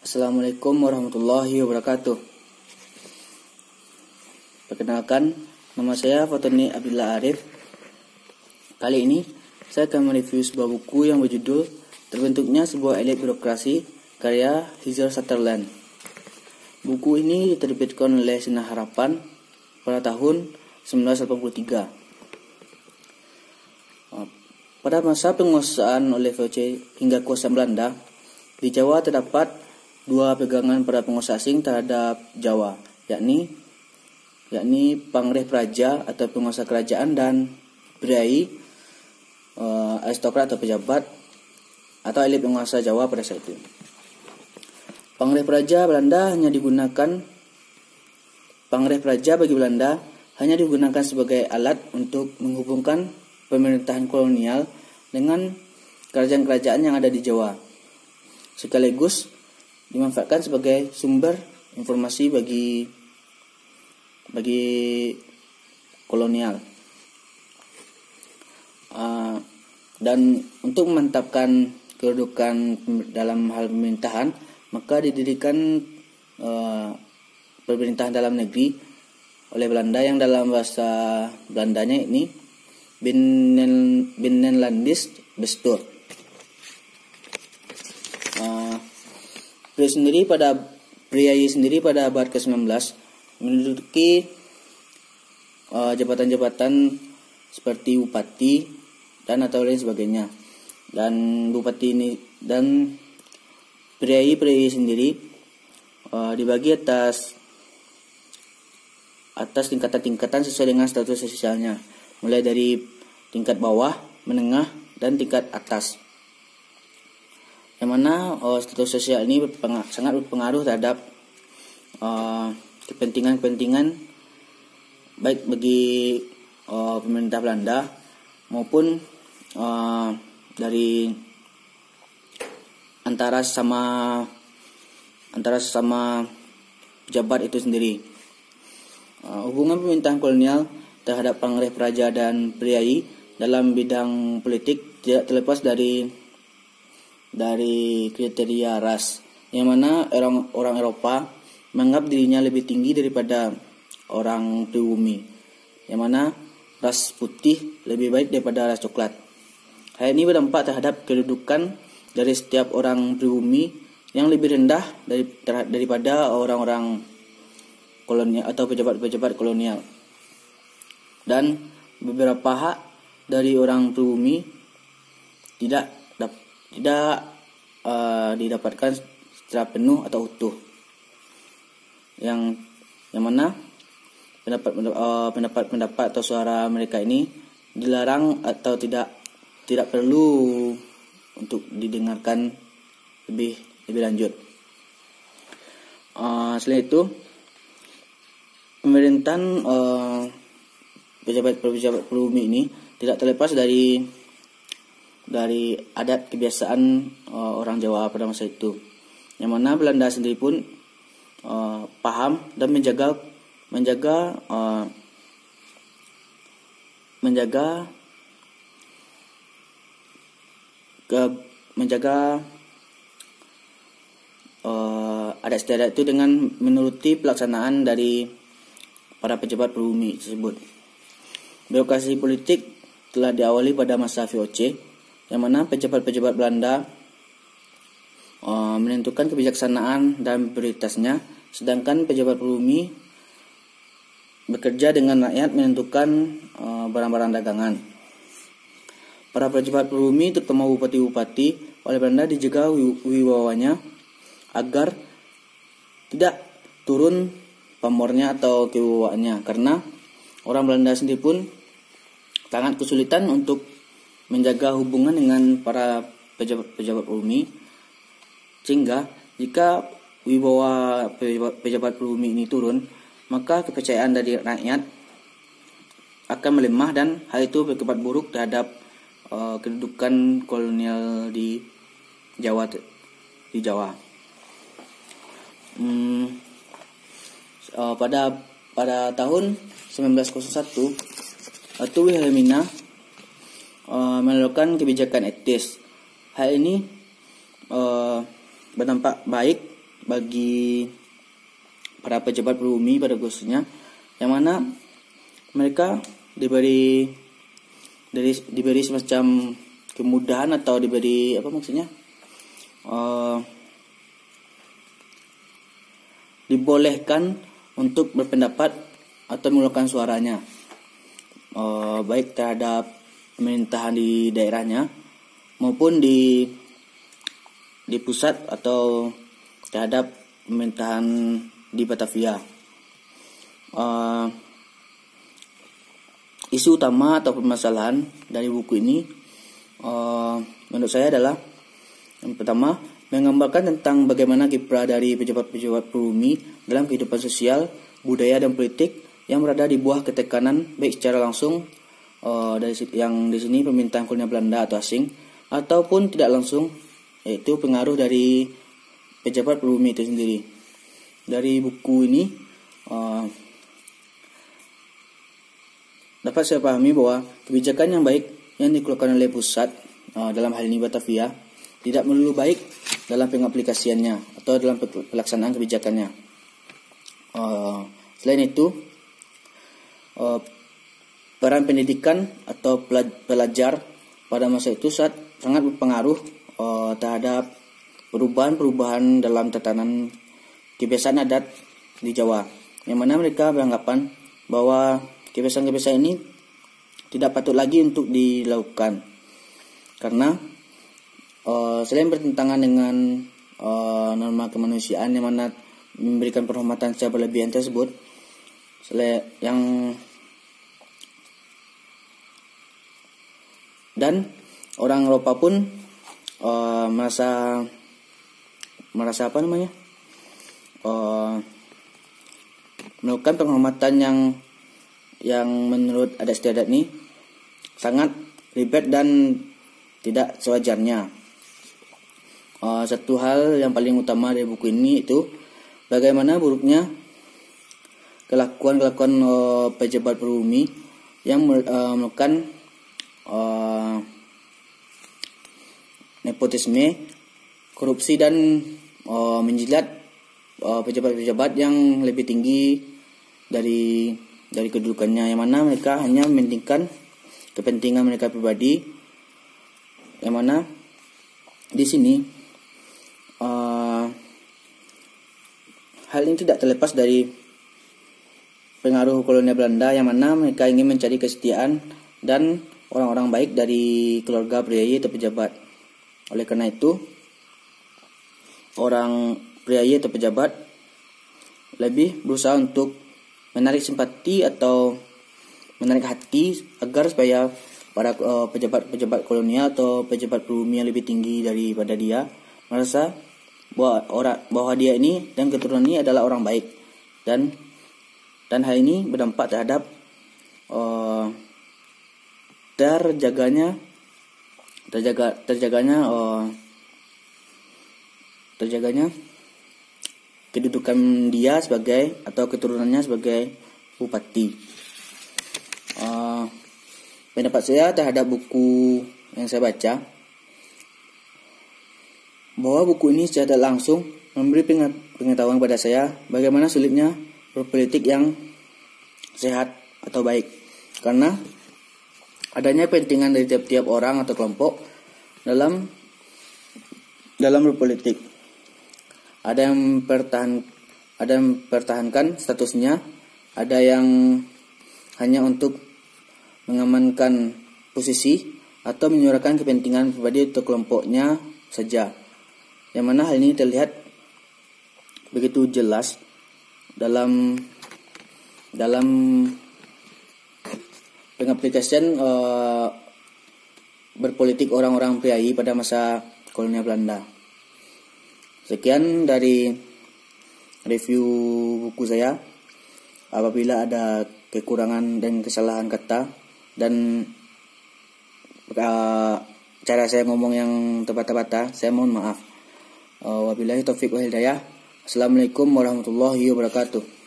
Assalamualaikum warahmatullahi wabarakatuh. Perkenalkan, nama saya Fatoni Abdullah Arif. Kali ini saya akan mereview sebuah buku yang berjudul Terbentuknya Sebuah Elit Birokrasi karya Heather Sutherland. Buku ini diterbitkan oleh Sinar Harapan pada tahun 1983. Pada masa penguasaan oleh VOC hingga kuasa Belanda, di Jawa terdapat dua pegangan pada penguasa asing terhadap Jawa, yakni Pangreh Praja atau penguasa kerajaan dan Priai, aristokrat atau pejabat atau elit penguasa Jawa pada saat itu. Pangreh Praja bagi Belanda hanya digunakan sebagai alat untuk menghubungkan pemerintahan kolonial dengan kerajaan-kerajaan yang ada di Jawa, sekaligus dimanfaatkan sebagai sumber informasi bagi kolonial. Dan untuk memantapkan kedudukan dalam hal pemerintahan, maka didirikan pemerintahan dalam negeri oleh Belanda yang dalam bahasa Belandanya ini Binnenlandist Bestuur. Priai sendiri pada abad ke-19 menduduki jabatan-jabatan seperti bupati dan atau lain sebagainya. Dan bupati ini dan Priai sendiri dibagi atas tingkatan-tingkatan sesuai dengan status sosialnya, mulai dari tingkat bawah, menengah, dan tingkat atas. Yang mana status sosial ini sangat berpengaruh terhadap kepentingan baik bagi pemerintah Belanda maupun dari antara sesama pejabat itu sendiri. Hubungan pemerintahan kolonial terhadap Pangreh Praja dan Priai dalam bidang politik tidak terlepas dari kriteria ras, yang mana orang Eropa menganggap dirinya lebih tinggi daripada orang pribumi, yang mana ras putih lebih baik daripada ras coklat. Hal ini berdampak terhadap kedudukan dari setiap orang pribumi yang lebih rendah daripada orang-orang kolonial atau pejabat-pejabat kolonial. Dan beberapa hak dari orang pribumi tidak didapatkan secara penuh atau utuh, yang mana pendapat atau suara mereka ini dilarang atau tidak perlu untuk didengarkan lebih lanjut. Selain itu, pemerintahan pejabat pribumi ini tidak terlepas dari adat kebiasaan orang Jawa pada masa itu, yang mana Belanda sendiri pun paham dan menjaga adat istiadat itu dengan menuruti pelaksanaan dari para pejabat pribumi tersebut. Birokrasi politik telah diawali pada masa VOC, yang mana pejabat-pejabat Belanda menentukan kebijaksanaan dan prioritasnya, sedangkan pejabat pribumi bekerja dengan rakyat menentukan barang-barang dagangan. Para pejabat pribumi, terutama bupati-bupati, oleh Belanda dijaga wibawanya agar tidak turun pamornya atau kewibawaannya, karena orang Belanda sendiri pun sangat kesulitan untuk menjaga hubungan dengan para pejabat pribumi, sehingga jika wibawa pejabat pribumi ini turun, maka kepercayaan dari rakyat akan melemah dan hal itu berakibat buruk terhadap kedudukan kolonial di Jawa. Pada tahun 1901, Ratu Wilhelmina melakukan kebijakan etis. Hal ini berdampak baik bagi para pejabat pribumi pada khususnya, yang mana mereka diberi semacam kemudahan atau diberi dibolehkan untuk berpendapat atau mengeluarkan suaranya, baik terhadap pemerintahan di daerahnya maupun di pusat atau terhadap pemerintahan di Batavia. Isu utama atau permasalahan dari buku ini menurut saya adalah yang pertama, menggambarkan tentang bagaimana kiprah dari pejabat-pejabat pribumi dalam kehidupan sosial, budaya dan politik yang berada di bawah ketekanan baik secara langsung dari yang di sini pemerintahan kolonial Belanda atau asing, ataupun tidak langsung, yaitu pengaruh dari pejabat pribumi itu sendiri. Dari buku ini dapat saya pahami bahwa kebijakan yang baik yang dikeluarkan oleh pusat, dalam hal ini Batavia, tidak melulu baik dalam pengaplikasiannya atau dalam pelaksanaan kebijakannya. Selain itu, peran pendidikan atau pelajar pada masa itu sangat berpengaruh terhadap perubahan-perubahan dalam tatanan kebiasaan adat di Jawa, yang mana mereka beranggapan bahwa kebiasaan-kebiasaan ini tidak patut lagi untuk dilakukan karena selain bertentangan dengan norma kemanusiaan yang mana memberikan penghormatan secara berlebihan tersebut, dan orang Eropa pun merasa melakukan penghormatan yang menurut adat istiadat ini sangat ribet dan tidak sewajarnya. Satu hal yang paling utama dari buku ini itu bagaimana buruknya kelakuan pejabat pribumi yang melakukan nepotisme, korupsi dan menjilat pejabat-pejabat yang lebih tinggi dari kedudukannya, yang mana mereka hanya mementingkan kepentingan mereka pribadi, yang mana di sini hal ini tidak terlepas dari pengaruh kolonial Belanda, yang mana mereka ingin mencari kesetiaan dan orang-orang baik dari keluarga priayi atau pejabat. Oleh karena itu, orang priayi atau pejabat lebih berusaha untuk menarik simpati atau menarik hati agar supaya para pejabat-pejabat kolonial atau pejabat pribumi yang lebih tinggi daripada dia merasa bahwa dia ini dan keturunannya adalah orang baik, dan hal ini berdampak terhadap terjaganya kedudukan dia sebagai atau keturunannya sebagai bupati. Pendapat saya terhadap buku yang saya baca, bahwa buku ini secara langsung memberi pengetahuan kepada saya bagaimana sulitnya berpolitik yang sehat atau baik, karena adanya kepentingan dari tiap-tiap orang atau kelompok dalam berpolitik. Ada yang pertahankan statusnya, ada yang hanya untuk mengamankan posisi atau menyuarakan kepentingan pribadi atau kelompoknya saja. Yang mana hal ini terlihat begitu jelas dalam pengaplikasian berpolitik orang-orang priayi pada masa kolonial Belanda. Sekian dari review buku saya. Apabila ada kekurangan dan kesalahan kata dan cara saya ngomong yang terbata-bata, saya mohon maaf. Wabillahi taufiq wal hidayah. Assalamualaikum warahmatullahi wabarakatuh.